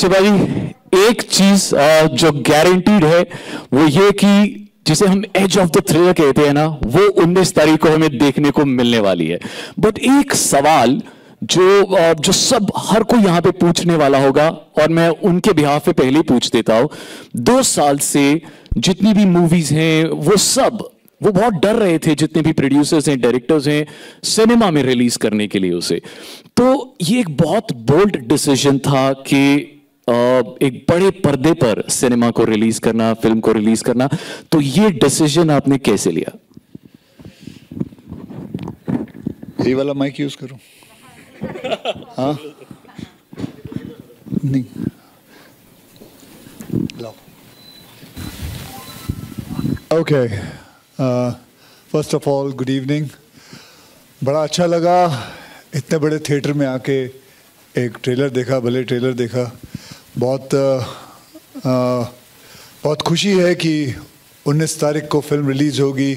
अक्षय भाई, एक चीज जो गारंटीड है वो ये कि जिसे हम एज ऑफ द थ्रिलर कहते हैं ना, वो 19 तारीख को हमें देखने को मिलने वाली है। बट एक सवाल जो सब हर कोई यहां पे पूछने वाला होगा, और मैं उनके बिहाफ पे पहले ही पूछ देता हूं, 2 साल से जितनी भी मूवीज हैं वो बहुत डर रहे थे, जितने भी प्रोड्यूसर्स हैं, डायरेक्टर्स हैं, सिनेमा में रिलीज करने के लिए उसे। तो ये एक बहुत बोल्ड डिसीजन था कि एक बड़े पर्दे पर सिनेमा को रिलीज करना, फिल्म को रिलीज करना। तो ये डिसीजन आपने कैसे लिया? ये वाला माइक यूज करूं? हाँ, नहीं लाओ। Okay, first of all good evening. बड़ा अच्छा लगा इतने बड़े थिएटर में आके एक ट्रेलर देखा, भले ट्रेलर देखा। बहुत खुशी है कि 19 तारीख को फिल्म रिलीज होगी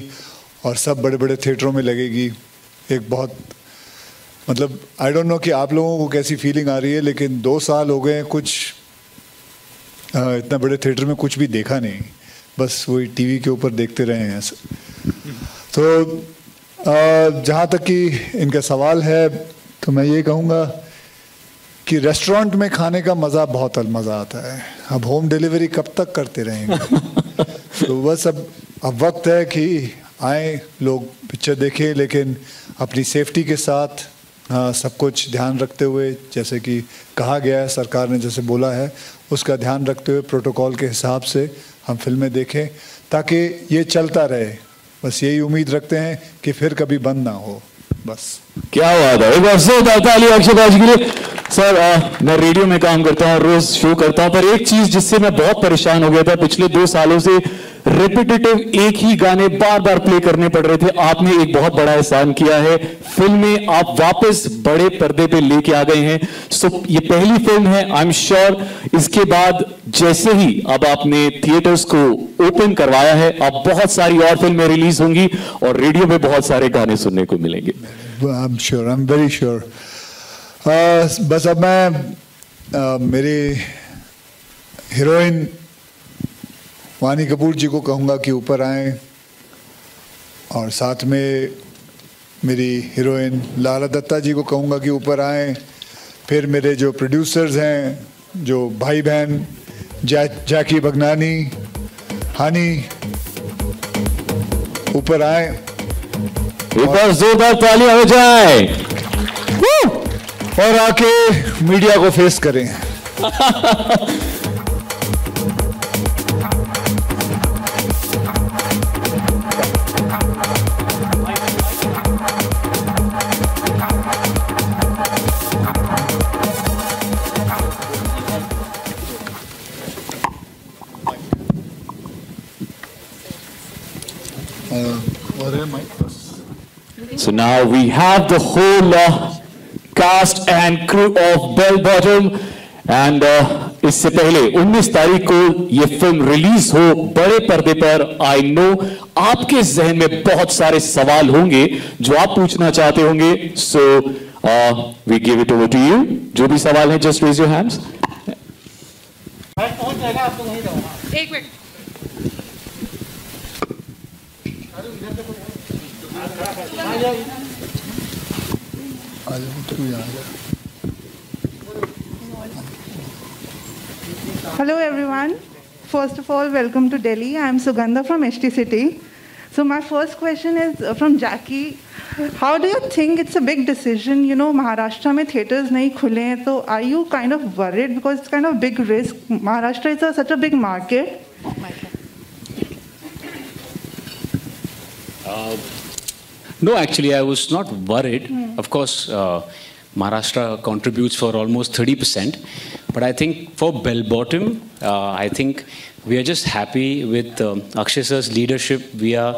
और सब बड़े बड़े थिएटरों में लगेगी। एक बहुत मतलब आई डोंट नो कि आप लोगों को कैसी फीलिंग आ रही है, लेकिन 2 साल हो गए कुछ इतना बड़े थिएटर में कुछ भी देखा नहीं, बस वही टीवी के ऊपर देखते रहे हैं ऐसे। तो जहाँ तक कि इनका सवाल है, तो मैं ये कहूँगा कि रेस्टोरेंट में खाने का मज़ा बहुत मज़ा आता है। अब होम डिलीवरी कब तक करते रहेंगे? तो बस अब वक्त है कि आए लोग पिक्चर देखें, लेकिन अपनी सेफ्टी के साथ सब कुछ ध्यान रखते हुए, जैसे कि कहा गया है, सरकार ने जैसे बोला है, उसका ध्यान रखते हुए प्रोटोकॉल के हिसाब से हम फिल्में देखें, ताकि ये चलता रहे। बस यही उम्मीद रखते हैं कि फिर कभी बंद ना हो। बस क्या बात है, एक बार जोरदार ताली अक्षय भाई के लिए। सर, मैं रेडियो में काम करता हूँ, रोज शो करता हूँ, पर एक चीज जिससे मैं बहुत परेशान हो गया था, पिछले 2 सालों से रिपीटेटिव एक ही गाने बार बार प्ले करने पड़ रहे थे। आपने एक बहुत बड़ा एहसान किया है, फिल्में आप वापस बड़े पर्दे पे लेके आ गए हैं। सो ये पहली फिल्म है, आई एम श्योर इसके बाद जैसे ही अब आपने थिएटर्स को ओपन करवाया है, अब बहुत सारी और फिल्में रिलीज होंगी और रेडियो पे बहुत सारे गाने सुनने को मिलेंगे। I am sure, I am very sure. बस अब मैं मेरी हीरोइन वानी कपूर जी को कहूँगा कि ऊपर आएँ, और साथ में मेरी हीरोइन लाला दत्ता जी को कहूँगा कि ऊपर आएँ। फिर मेरे जो प्रोड्यूसर्स हैं, जो भाई बहन जैकी भगनानी, हानी, ऊपर आएँ। एक बार जोरदार तालियां हो जाए और आके मीडिया को फेस करें। So now we have the whole cast and crew of Bell Bottom, and इससे पहले 19 तारीख को ये फिल्म रिलीज हो बड़े पर्दे पर, आई नो आपके जहन में बहुत सारे सवाल होंगे जो आप पूछना चाहते होंगे। So we give it over to you. जो भी सवाल है, जस्ट रेज योर हैंड्स। एक minute, Hello everyone. First of all, welcome to Delhi. I am Sugandha from HT City. So my first question is from Jackie. How do you think it's a big decision? You know, Maharashtra में theaters नहीं खुले हैं, so are you kind of worried because it's kind of big risk? Maharashtra is such a big market. No, actually, I was not worried. Of course, Maharashtra contributes for almost 30%. But I think for Bell Bottom, I think we are just happy with Akshay sir's leadership. We are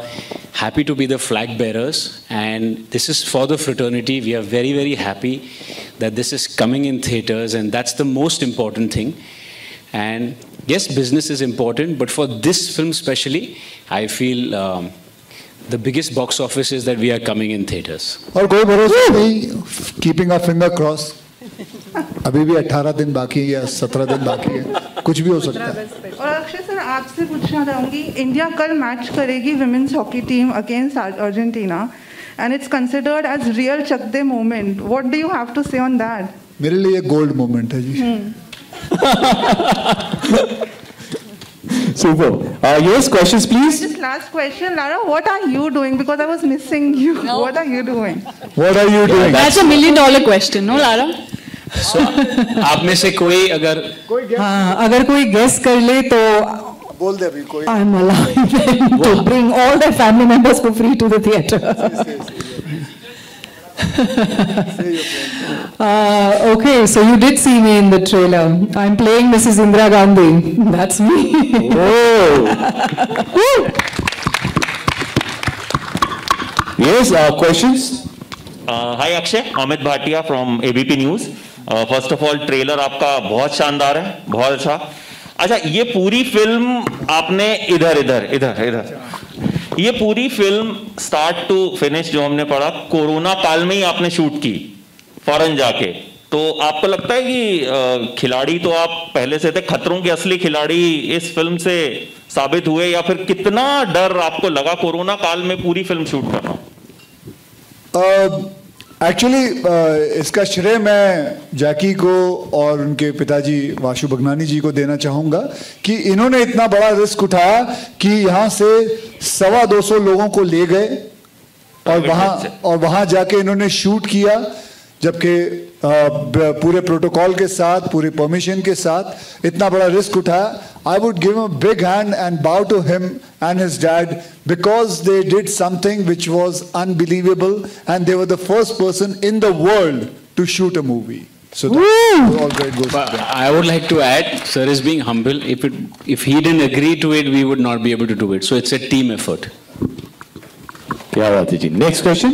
happy to be the flag bearers. And this is for the fraternity. We are very, very happy that this is coming in theaters. And that's the most important thing. And yes, business is important. But for this film especially, I feel the biggest box office is that we are coming in theaters. और कोई भरोसा नहीं, keeping our finger crossed. अभी भी 18 दिन बाकी है या 17 दिन बाकी है, कुछ भी हो सकता है। और अक्षय सर आपसे पूछना चाहूँगी, इंडिया कल मैच करेगी women's hockey team against Argentina and it's considered as real Chak De moment, what do you have to say on that? मेरे लिए गोल्ड मोमेंट है जी। Super. Yes, questions please. Just last question, Lara, what are you doing? Because I was missing you. No. What are you doing? What are you doing? That's $1 million question, no, Lara? So, आप में से कोई अगर कोई guess कर ले तो बोल दे अभी कोई। I'm allowing them to bring all their family members for free to the theatre. Okay, so you did see me in the trailer. I'm playing Mrs. Indira Gandhi. That's me. Oh. Yes, questions? Hi Akshay, Amit Bhatia from ABP News. First of all, trailer आपका बहुत शानदार है, बहुत अच्छा। अच्छा, ये पूरी film आपने इधर ये पूरी फिल्म स्टार्ट टू फिनिश जो हमने पढ़ा कोरोना काल में ही आपने शूट की, फॉरेन जाके। तो आपको लगता है कि खिलाड़ी तो आप पहले से थे, खतरों के असली खिलाड़ी इस फिल्म से साबित हुए, या फिर कितना डर आपको लगा कोरोना काल में पूरी फिल्म शूट करना? एक्चुअली इसका श्रेय मैं जैकी को और उनके पिताजी वाशु भगनानी जी को देना चाहूँगा कि इन्होंने इतना बड़ा रिस्क उठाया कि यहाँ से 225 लोगों को ले गए और वहाँ जाके इन्होंने शूट किया, जबकि पूरे प्रोटोकॉल के साथ, पूरे परमिशन के साथ इतना बड़ा रिस्क उठाया। I would give him a big hand and bow to him and his dad because they did something which was unbelievable and they were the first person in the world to shoot a movie. So all great goes to them. I would like to add, sir is being humble. If he didn't agree to it, we would not be able to do it. So it's a team effort. क्या बात है जी। Next question.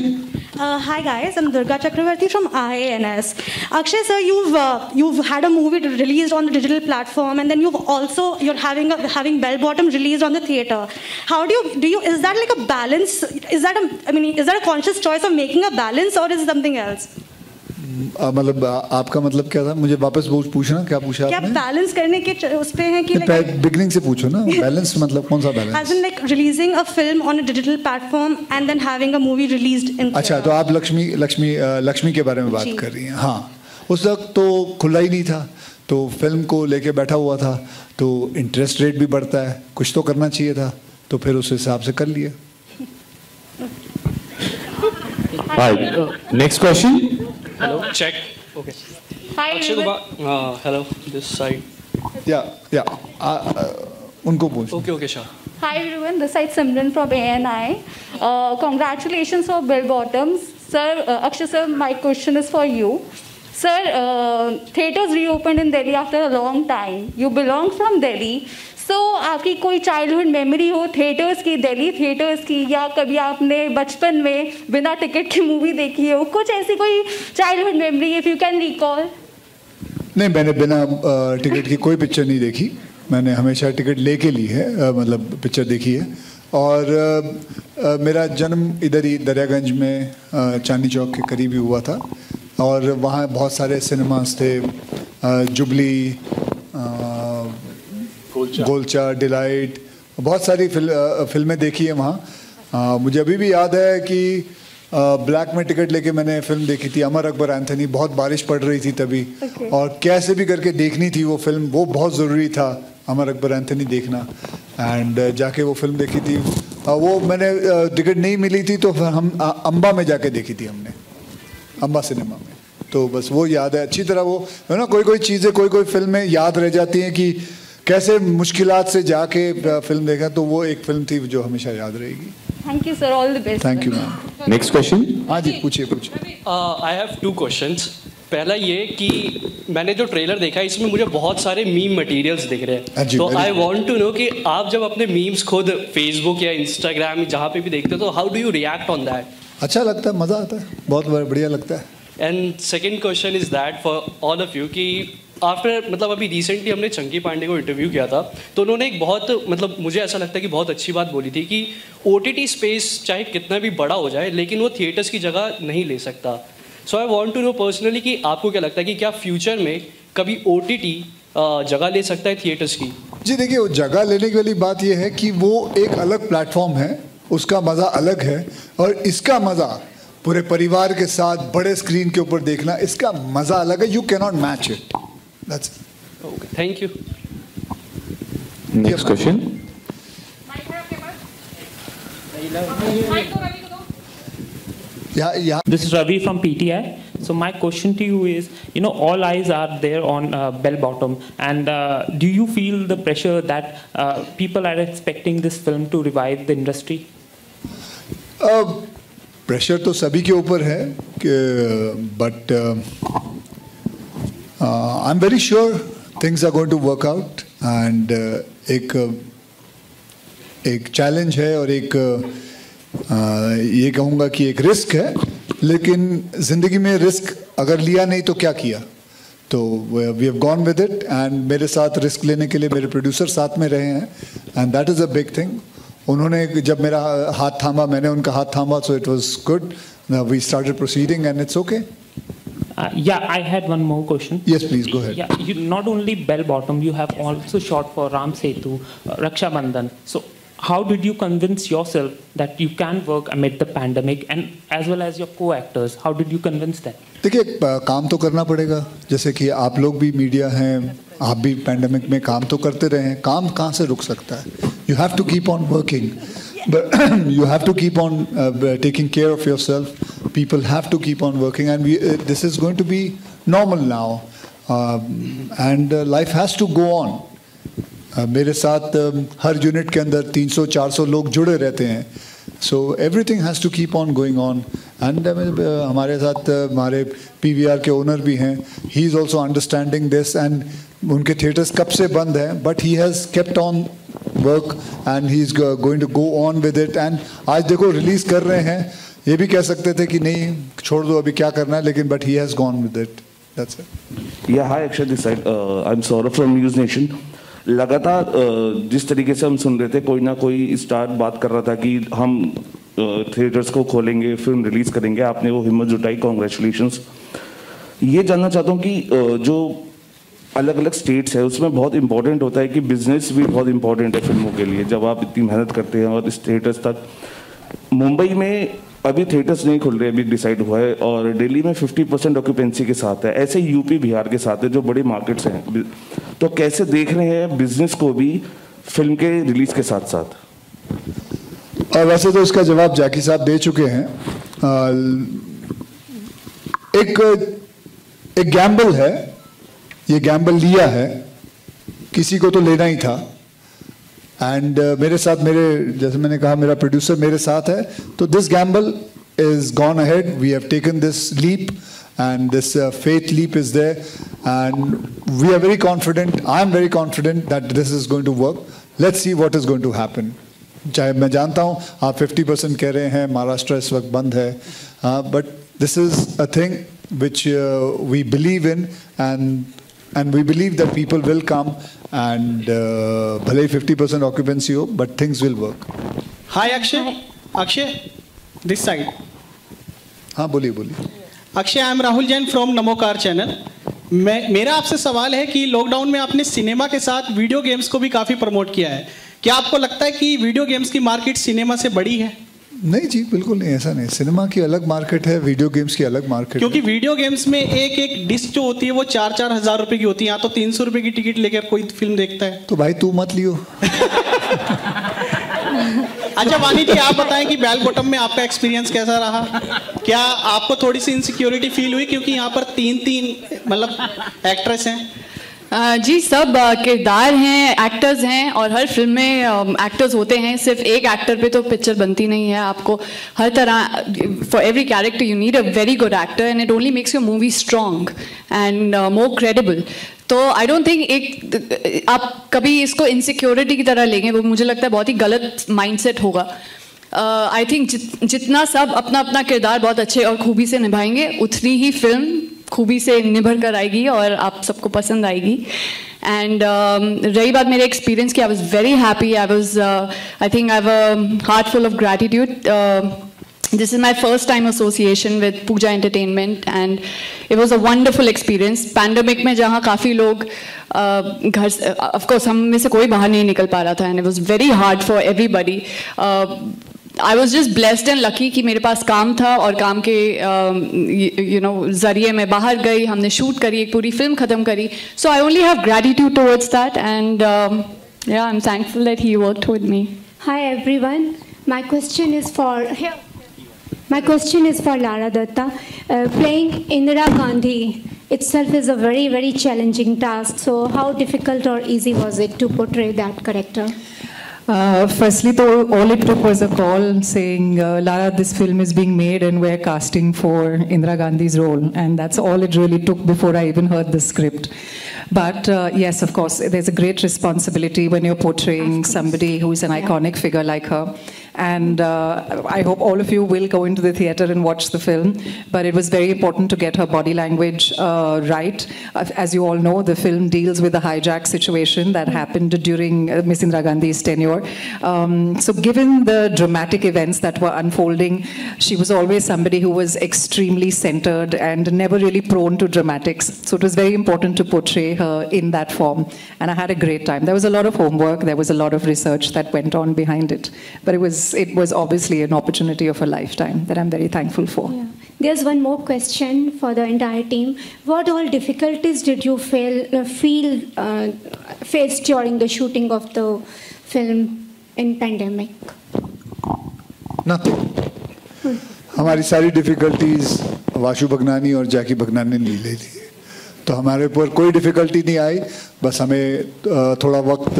Hi guys, I'm Durga Chakravarti from IANS. Akshay sir, you've had a movie released on the digital platform, and then you're having Bell Bottom released on the theater. How do you is that like a balance? Is that a conscious choice of making a balance, or is it something else? मतलब आपका मतलब क्या था? मुझे वापस पूछना, क्या पूछा आपने? क्या बैलेंस करने के उस पे हैं कि बिगनिंग से पूछो ना, बैलेंस मतलब कौन सा balance? As in like releasing a film on a digital platform and then having a movie released in theater. अच्छा, तो आप लक्ष्मी के बारे में बात कर रही हैं। हाँ, उस वक्त तो खुला ही नहीं था, तो फिल्म को लेके बैठा हुआ था, तो इंटरेस्ट रेट भी बढ़ता है, कुछ तो करना चाहिए था, तो फिर उस हिसाब से कर लिया। Next question. Hello, check. Okay. Hi, Akshay Kumar. Hello, this side. उनको पूछ। Okay, sure. Hi everyone, this is Simran from ANI. Congratulations for Bell Bottoms. Sir, Akshay sir, my question is for you. Sir, theatres reopened in Delhi after a long time. You belong from Delhi. So, आपकी कोई childhood memory हो theatres की, Delhi theatres की, या कभी आपने बचपन में बिना टिकट की मूवी देखी हो, कुछ ऐसी कोई childhood memory if you can recall? नहीं, मैंने बिना टिकट की कोई पिक्चर नहीं देखी, मैंने हमेशा टिकट लेके ली है, मतलब पिक्चर देखी है। और मेरा जन्म इधर ही दरियागंज में चांदनी चौक के करीब ही हुआ था, और वहाँ बहुत सारे सिनेमास थे, जुबली, गोलचा, डिलाइट, बहुत सारी फिल्में देखी है वहाँ। मुझे अभी भी याद है कि ब्लैक में टिकट लेके मैंने फिल्म देखी थी, अमर अकबर एंथनी। बहुत बारिश पड़ रही थी तभी, और कैसे भी करके देखनी थी वो फिल्म, वो बहुत ज़रूरी था अमर अकबर एंथनी देखना। एंड जाके वो फिल्म देखी थी, वो मैंने टिकट नहीं मिली थी तो फिर हम अम्बा में जाके देखी थी हमने, अम्बा सिनेमा में। तो बस वो याद है अच्छी तरह, वो है ना, कोई चीज़ें कोई फिल्में याद रह जाती हैं कि कैसे मुश्किलात से जाके फिल्म देखा, तो वो एक फिल्म थी जो हमेशा याद रहेगी। Thank you sir, all the best. Thank you ma'am. Next question. हाँ जी, पूछिए। I have 2 questions. पहला ये कि मैंने जो ट्रेलर देखा है इसमें मुझे बहुत सारे मीम मटेरियल्स दिख रहे हैं, तो आई वांट टू नो कि आप जब अपने मीम्स खुद फेसबुक या इंस्टाग्राम जहाँ पे भी देखते हो, तो how do you react on that? अच्छा लगता है, मज़ा आता है, बहुत बढ़िया लगता है। And second question is that for all of you कि आफ्टर, मतलब अभी रिसेंटली हमने चंकी पांडे को इंटरव्यू किया था, तो उन्होंने एक बहुत, मतलब मुझे ऐसा लगता है कि बहुत अच्छी बात बोली थी कि OTT स्पेस चाहे कितना भी बड़ा हो जाए लेकिन वो थिएटर्स की जगह नहीं ले सकता। So I want to know personally कि आपको क्या लगता है कि क्या फ्यूचर में कभी OTT जगह ले सकता है थिएटर्स की? जी देखिए, वो जगह लेने की वाली बात ये है कि वो एक अलग प्लेटफॉर्म है, उसका मज़ा अलग है, और इसका मज़ा पूरे परिवार के साथ बड़े स्क्रीन के ऊपर देखना, इसका मज़ा अलग है. You can not match it. That's it. Okay, thank you. Next question. Yeah. This is Ravi from PTI. So my question to you is, all eyes are there on Bell Bottom, and do you feel the pressure that people are expecting this film to revive the industry? Pressure तो सभी के ऊपर है, but I am very sure things are going to work out. And एक challenge है और एक ये कहूँगा कि एक रिस्क है, लेकिन ज़िंदगी में रिस्क अगर लिया नहीं तो क्या किया. तो we have gone with it, and मेरे साथ रिस्क लेने के लिए मेरे प्रोड्यूसर साथ में रहे हैं, and that is a big thing. उन्होंने जब मेरा हाथ थामा, मैंने उनका हाथ थामा, so it was good. We started proceeding and it's okay. Yeah, I had one more question. Yes, please, go ahead. Yeah, you not only Bell Bottom, you have also shot for Ram Setu, Raksha Bandhan. So how did you convince yourself that you can work amid the pandemic, and as well as your co-actors? How did you convince them? देखिए, काम तो करना पड़ेगा. जैसे कि आप लोग भी मीडिया हैं, आप भी पैंडेमिक में काम तो करते रहे हैं. काम कहाँ से रुक सकता है? You have to keep on working. But you have to keep on taking care of yourself. People have to keep on working, and this is going to be normal now, and life has to go on. मेरे साथ हर unit के अंदर 300-400 लोग जुड़े रहते हैं. So everything has to keep on going on. And हमारे साथ हमारे PVR के ओनर भी हैं. He is also understanding this, and उनके थिएटर्स कब से बंद हैं, but he has kept on work and he is going to go on with it. And आज देखो रिलीज कर रहे हैं. ये भी कह सकते थे कि नहीं छोड़ दो, अभी क्या करना है, लेकिन but he has gone with it. That's it. Yeah, hi Akshay this side. I'm Saurabh from News Nation. लगातार जिस तरीके से हम सुन रहे थे, कोई ना कोई स्टार बात कर रहा था कि हम थिएटर्स को खोलेंगे, फिल्म रिलीज करेंगे. आपने वो हिम्मत जुटाई, कॉन्ग्रेचुलेशंस. ये जानना चाहता हूँ कि जो अलग अलग स्टेट्स है उसमें बहुत इंपॉर्टेंट होता है कि बिजनेस भी बहुत इंपॉर्टेंट है फिल्मों के लिए, जब आप इतनी मेहनत करते हैं. और थिएटर्स तक मुंबई में अभी थिएटर्स नहीं खुल रहे, अभी डिसाइड हुआ है, और दिल्ली में 50% ऑक्यूपेंसी के साथ है. ऐसे यूपी बिहार के साथ है जो बड़े मार्केट्स हैं. तो कैसे देख रहे हैं बिजनेस को भी फिल्म के रिलीज के साथ साथ? और वैसे तो इसका जवाब जैकी साहब दे चुके हैं. एक गैम्बल है, ये गैम्बल लिया है, किसी को तो लेना ही था. एंड मेरे साथ, जैसे मैंने कहा, मेरा प्रोड्यूसर मेरे साथ है. तो this gamble is gone ahead. We have taken this leap, and this faith leap is there, and we are very confident. I am very confident that this is going to work. Let's see what is going to happen. चाहे मैं जानता हूँ आप 50% कह रहे हैं, महाराष्ट्र इस वक्त बंद है, but this is a thing which we believe in, and we believe that people will come, and भले 50% occupancy हो, but things will work. Hi Akshay, this side. हाँ बोलिए. Akshay, I am Rahul Jain from Namokar channel. मेरा आपसे सवाल है कि लॉकडाउन में आपने सिनेमा के साथ वीडियो गेम्स को भी काफ़ी प्रमोट किया है. क्या आपको लगता है कि वीडियो गेम्स की मार्केट सिनेमा से बड़ी है? नहीं जी, बिल्कुल नहीं, ऐसा नहीं. सिनेमा की अलग मार्केट है, वीडियो गेम्स की अलग मार्केट. क्योंकि वीडियो गेम्स में एक डिस्क जो होती है वो 4-4 हज़ार रुपए की होती है. यहाँ तो 300 रुपए की टिकट लेकर कोई फिल्म देखता है. तो भाई तू मत लियो. अच्छा वानी जी, आप बताएं कि बेल बॉटम में आपका एक्सपीरियंस कैसा रहा? क्या आपको थोड़ी सी इनसिक्योरिटी फील हुई क्योंकि यहाँ पर 3 मतलब एक्ट्रेस हैं? जी, सब किरदार हैं, एक्टर्स हैं, और हर फिल्म में एक्टर्स होते हैं. सिर्फ एक एक्टर पे तो पिक्चर बनती नहीं है. आपको हर तरह, for every character you need a very good actor, and it only makes your movie strong and more credible. तो आई डोंट थिंक आप कभी इसको इनसिक्योरिटी की तरह लेंगे, वो मुझे लगता है बहुत ही गलत माइंडसेट होगा. आई थिंक जितना सब अपना अपना किरदार बहुत अच्छे और खूबी से निभाएंगे, उतनी ही फिल्म खूबी से निभर कर आएगी और आप सबको पसंद आएगी. एंड रही बात मेरे एक्सपीरियंस की, I was very happy. I think I have a heart full of gratitude This is my first time association with Pooja Entertainment and it was a wonderful experience. Pandemic में जहाँ काफ़ी लोग घर से, of course हम में से कोई बाहर नहीं निकल पा रहा था and it was very hard for everybody. I was just blessed and lucky कि मेरे पास काम था और काम के ज़रिए मैं बाहर गई, हमने शूट करी, एक पूरी फिल्म ख़त्म करी. So I only have gratitude towards that and yeah, I'm thankful that he worked with me. Hi everyone, my question is for Lara Dutta. Playing Indira Gandhi itself is a very, very challenging task. So how difficult or easy was it to portray that character? Firstly, though, all it took was a call saying, Lara, this film is being made and we're casting for Indira Gandhi's role. And that's all it really took before I even heard the script. But yes, of course, there's a great responsibility when you're portraying somebody who's an iconic figure like her. And I hope all of you will go into the theatre and watch the film. But it was very important to get her body language right. As you all know, the film deals with the hijack situation that happened during Miss Indira Gandhi's tenure. So given the dramatic events that were unfolding, she was always somebody who was extremely centered and never really prone to dramatics. So it was very important to portray her in that form. And I had a great time. There was a lot of homework. There was a lot of research that went on behind it. But it was obviously an opportunity of a lifetime that I'm very thankful for. Yeah. There's one more question for the entire team. What all difficulties did you face during the shooting of the film in pandemic? Nothing. हमारी सारी difficulties Vashu Bhagnani और जैकी भगनानी ने ले ली. तो हमारे ऊपर कोई difficulty नहीं आई. बस हमें थोड़ा वक्त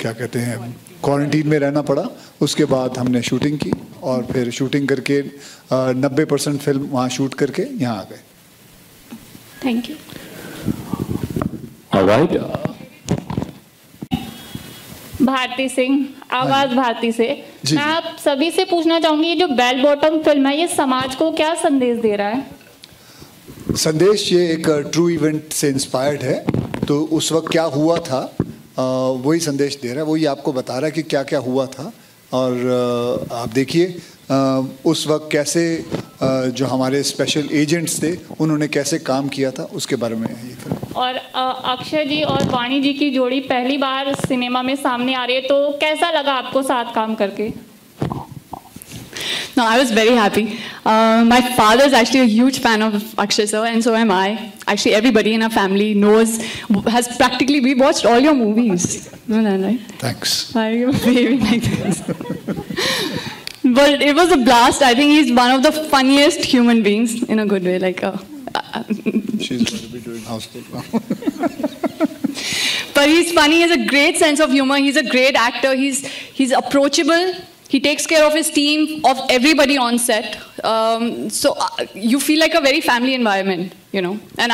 क्या कहते हैं क्वारंटीन में रहना पड़ा. उसके बाद हमने शूटिंग की और फिर शूटिंग करके 90% फिल्म वहाँ शूट करके यहाँ आ गए. Thank you. All right. Bharti Singh, आवाज भारती से. मैं आप सभी से पूछना चाहूंगी, ये जो बेल बॉटम फिल्म है, ये समाज को क्या संदेश दे रहा है? संदेश ये एक ट्रू इवेंट से इंस्पायर्ड है. तो उस वक्त क्या हुआ था वही संदेश दे रहा है. वही आपको बता रहा है कि क्या क्या हुआ था. और आप देखिए उस वक्त कैसे जो हमारे स्पेशल एजेंट्स थे उन्होंने कैसे काम किया था, उसके बारे में ये फिल्म. और अक्षय जी और वाणी जी की जोड़ी पहली बार सिनेमा में सामने आ रही है, तो कैसा लगा आपको साथ काम करके? No, I was very happy. My father is actually a huge fan of Akshay sir, and so am I. Actually, everybody in our family we watched all your movies. No, right? Thanks. Why are you behaving like this? But it was a blast. I think he's one of the funniest human beings in a good way. She's going to be doing housework now. But he's funny. He has a great sense of humor. He's a great actor. He's approachable. He takes care of his team, of everybody on set. So you feel like a very family environment, you know. And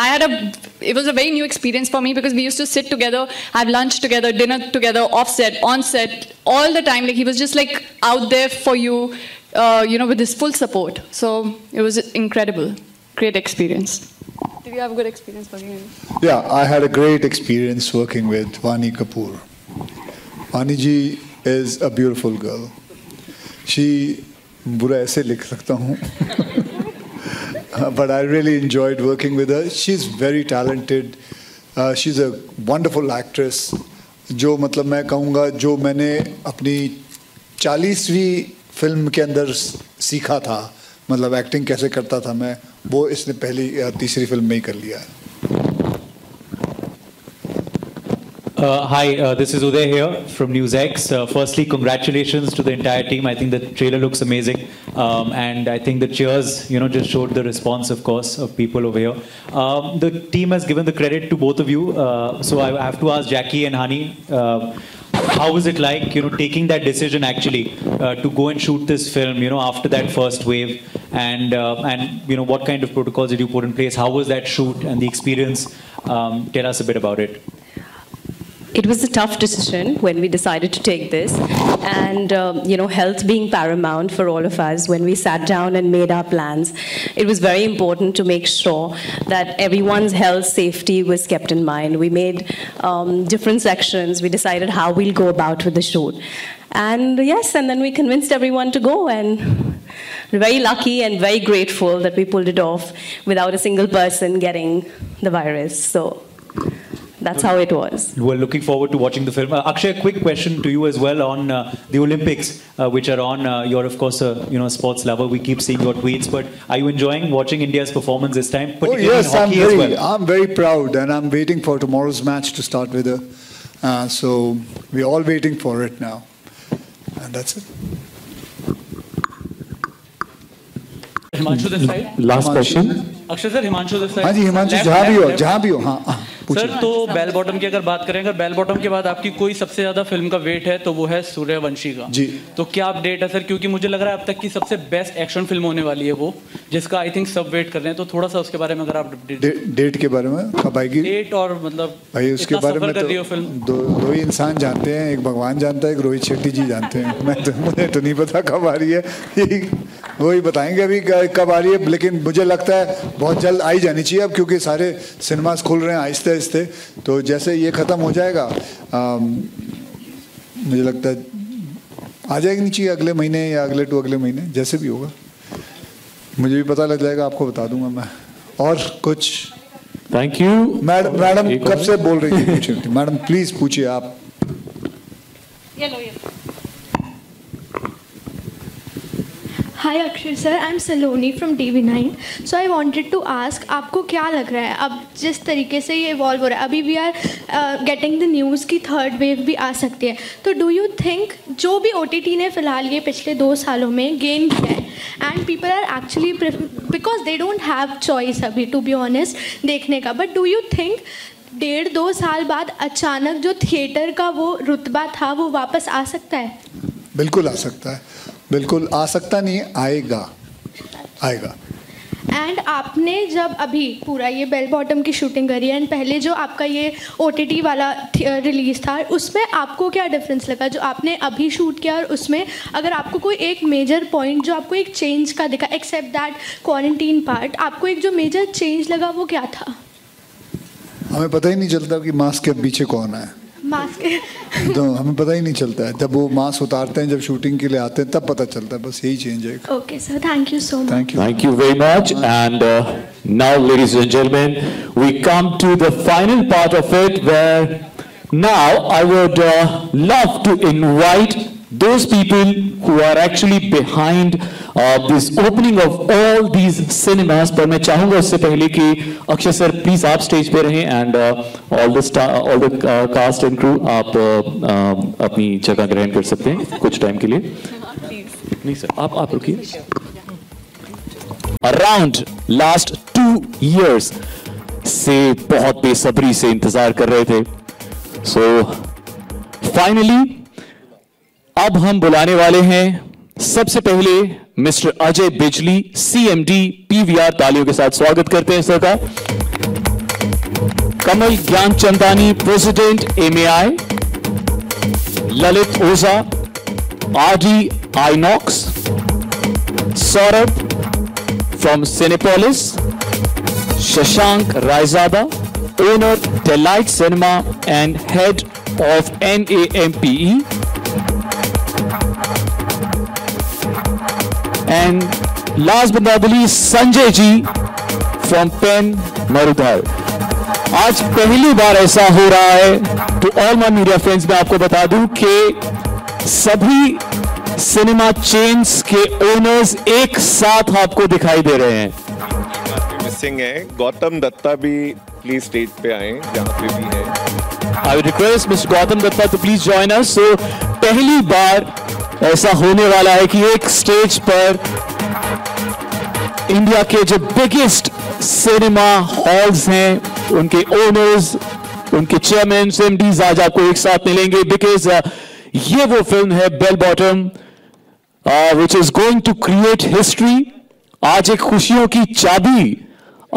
it was a very new experience for me because we used to sit together, have lunch together, dinner together, off set, on set, all the time. Like he was just like out there for you, with his full support. So it was incredible, great experience. Did you have a good experience working with him? Yeah, I had a great experience working with Vaani Kapoor. Vaani ji is a beautiful girl. बुरा ऐसे लिख सकता हूँ. But I really enjoyed working with her. She's very talented. She's a wonderful actress. जो मतलब मैं कहूँगा जो मैंने अपनी 40वीं फिल्म के अंदर सीखा था, मतलब एक्टिंग कैसे करता था मैं, वो इसने पहली या तीसरी फिल्म में ही कर लिया है. Hi, this is Uday here from NewsX. Firstly, congratulations to the entire team. I think the trailer looks amazing. And I think the cheers, just showed the response, of course, of people over here. The team has given the credit to both of you. So I have to ask Jackie and Hani, how was it like, taking that decision actually to go and shoot this film, after that first wave? And what kind of protocols did you put in place? How was that shoot and the experience? Tell us a bit about it. it was a tough decision when we decided to take this, and health being paramount for all of us. When we sat down and made our plans, it was very important to make sure that everyone's health safety was kept in mind. We made different sections. We decided how we'll go about with the shoot, and then we convinced everyone to go, and we're very lucky and very grateful that we pulled it off without a single person getting the virus. So that's how it was. We're looking forward to watching the film. Akshay, a quick question to you as well on the Olympics, which are on. You're of course a sports lover. We keep seeing your tweets, but are you enjoying watching India's performance this time? Particularly in hockey as well. I'm very proud, and I'm waiting for tomorrow's match to start with. So we're all waiting for it now, and that's it. Himanshu this side. Last question. Akshay sir, Himanshu this side. हाँ जी, हिमांशु जहाँ भी हो हाँ sir, तो bell bottom की अगर बात करें, अगर बेल बॉटम के बाद आपकी कोई सबसे ज्यादा फिल्म का वेट है तो वो है सूर्यवंशी का जी। तो क्या अपडेट है सर, क्योंकि मुझे लग रहा है अब तक की सबसे बेस्ट एक्शन फिल्म होने वाली है वो, जिसका आई थिंक सब वेट कर रहे हैं, तो थोड़ा सा उसके बारे में अगर आप डेट के बारे में कब आएगी? डेट और मतलब भाई उसके बारे में तो दो ही इंसान जानते हैं, एक भगवान जानता है, एक रोहित शेट्टी जी जानते हैं। मुझे तो नहीं पता कब आ रही है, वही बताएंगे अभी कब आ रही है, लेकिन मुझे लगता है बहुत जल्द आई जानी चाहिए अब, क्योंकि सारे सिनेमास खुल रहे हैं आहिस्ते आहिस्ते। तो जैसे ये ख़त्म हो जाएगा मुझे लगता है आ जाएगी नहीं चाहिए अगले महीने या अगले महीने, जैसे भी होगा मुझे भी पता लग जाएगा, आपको बता दूंगा मैं। और कुछ? Thank you. मैडम कब से बोल रही थी? मैडम प्लीज पूछिए आप। Hi Akshay sir, I'm Saloni from TV9. So I wanted to ask, आपको क्या लग रहा है अब जिस तरीके से ये इवॉल्व हो रहा है, अभी we are getting the news की थर्ड वेव भी आ सकती है, तो डू यू थिंक जो भी OTT ने फ़िलहाल ये पिछले 2 सालों में गेन किया है and people are actually because they don't have choice अभी टू बी ऑनेस्ट देखने का, बट डू यू थिंक 1.5-2 साल बाद अचानक जो थिएटर का वो रुतबा था वो वापस आ सकता है? बिल्कुल आ सकता है, बिल्कुल आ सकता नहीं है, आएगा। एंड आपने जब अभी पूरा ये बेल बॉटम की शूटिंग करी है एंड पहले जो आपका ये OTT वाला रिलीज़ था, उसमें आपको क्या डिफरेंस लगा जो आपने अभी शूट किया और उसमें? अगर आपको कोई एक मेजर पॉइंट जो आपको एक चेंज का दिखा, एक्सेप्ट दैट क्वारंटीन पार्ट, आपको एक जो मेजर चेंज लगा वो क्या था? हमें पता ही नहीं चलता कि मास्क के पीछे कौन है, मास्क तो हमें पता ही नहीं चलता है, जब वो मास्क उतारते हैं, जब शूटिंग के लिए आते हैं तब पता चलता है, बस यही चेंज है। Okay sir, thank you so much. Thank you very much. And now, ladies and gentlemen, we come to the final part of it, where now I would love to invite those people who are actually behind this opening of all these cinemas. पर मैं चाहूँगा उससे पहले कि Akshay sir please आप stage पे रहें, and all the cast and crew आप अपनी जगह ग्रहण कर सकते हैं कुछ टाइम के लिए। नहीं सर, आप रुकिए। Around last 2 years से बहुत बेसब्री से इंतजार कर रहे थे, so finally अब हम बुलाने वाले हैं सबसे पहले मिस्टर अजय बिजली, CMD PVR। तालियों के साथ स्वागत करते हैं सर का। Kamal Gyanchandani, president MAI। Lalit Ojha, RD Inox। Saurabh from Cinepolis. Shashank Raizada, owner Delite cinema and head of NAMPE। And last but not the least, Sanjay ji from Pen Marudhar। आज पहली बार ऐसा हो रहा है, तो ऑल माय मीडिया फ्रेंड्स मैं आपको बता दूं कि सभी सिनेमा चेन्स के ओनर्स एक साथ आपको दिखाई दे रहे हैं। मिसिंग है, गौतम दत्ता भी प्लीज स्टेज पे आए जहां पे भी है। I request mister Gautam Dutta to please join us. So पहली बार ऐसा होने वाला है कि एक स्टेज पर इंडिया के जो बिगेस्ट सिनेमा हॉल्स हैं, उनके ओनर्स, उनके चेयरमैन, MDs आज आपको एक साथ मिलेंगे, बिकॉज ये वो फिल्म है Bell Bottom which is going to create history. आज एक खुशियों की चाबी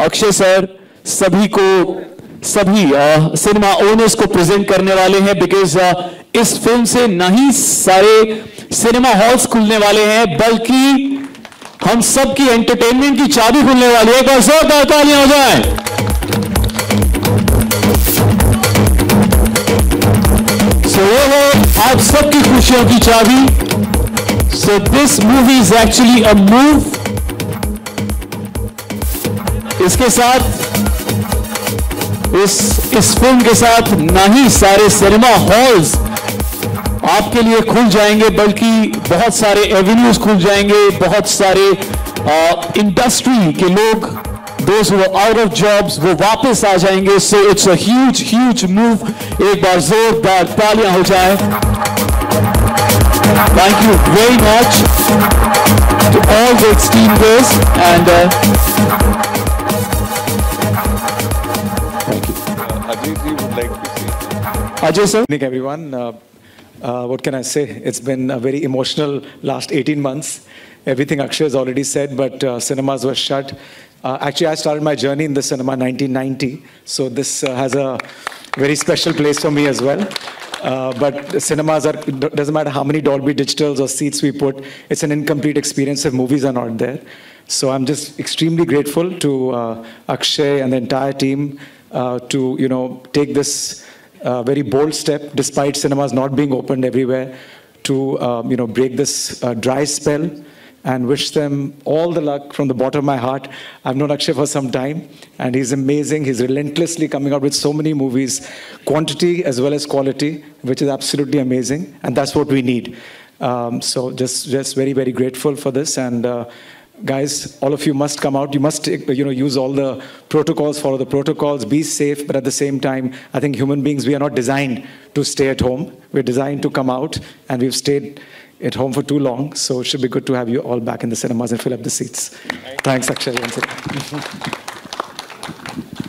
अक्षय सर सभी को सभी सिनेमा ओनर्स को प्रेजेंट करने वाले हैं, बिकॉज इस फिल्म से नहीं सारे सिनेमा हॉल्स खुलने वाले हैं, बल्कि हम सब की एंटरटेनमेंट की चाबी खुलने वाली है। एक बार जोरदार तालियां हो जाए। सो वो है आप सबकी खुशियों की चाबी। So this movie is actually a move. इसके साथ इस फिल्म के साथ ना ही सारे सिनेमा हॉल्स आपके लिए खुल जाएंगे, बल्कि बहुत सारे एवेन्यूज खुल जाएंगे, बहुत सारे इंडस्ट्री के लोग, दोस्त वो आउट ऑफ जॉब्स, वो वापस आ जाएंगे। So it's a huge move. एक बार जोरदार तालियां हो जाए। Thank you very much to all the extremes and Ajay sir. Good evening everyone. What can I say? It's been a very emotional last 18 months. Everything Akshay has already said, but cinemas were shut. Actually, I started my journey in the cinema in 1990, so this has a very special place for me as well. But cinemas doesn't matter how many Dolby Digitals or seats we put, it's an incomplete experience if movies are not there. So I'm just extremely grateful to Akshay and the entire team to take this very bold step, despite cinemas not being opened everywhere, to break this dry spell, and wish them all the luck from the bottom of my heart. I've known Akshay for some time, and he's amazing. He's relentlessly coming out with so many movies, quantity as well as quality, which is absolutely amazing, and that's what we need. So just very, very grateful for this, and guys, all of you must come out. You must use all the protocols, follow the protocols, be safe, but at the same time, I think human beings, we are not designed to stay at home. We're designed to come out, and we've stayed at home for too long, so it should be good to have you all back in the cinemas and fill up the seats. Thanks, Akshay.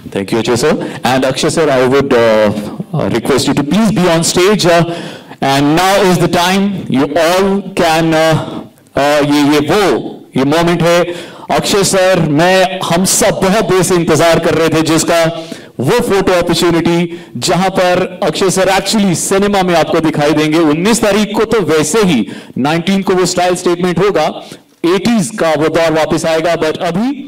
Thank you, Ajay sir. And Akshay sir, I would request you to please be on stage. And now is the time you all can ये moment है। Akshay sir, हम सब बहुत देर से इंतजार कर रहे थे जिसका वो फोटो अपॉर्चुनिटी जहां पर अक्षय सर एक्चुअली सिनेमा में आपको दिखाई देंगे। 19 तारीख को तो वैसे ही 19 को वो स्टाइल स्टेटमेंट होगा, 80s का वो दौर वापस आएगा, बट अभी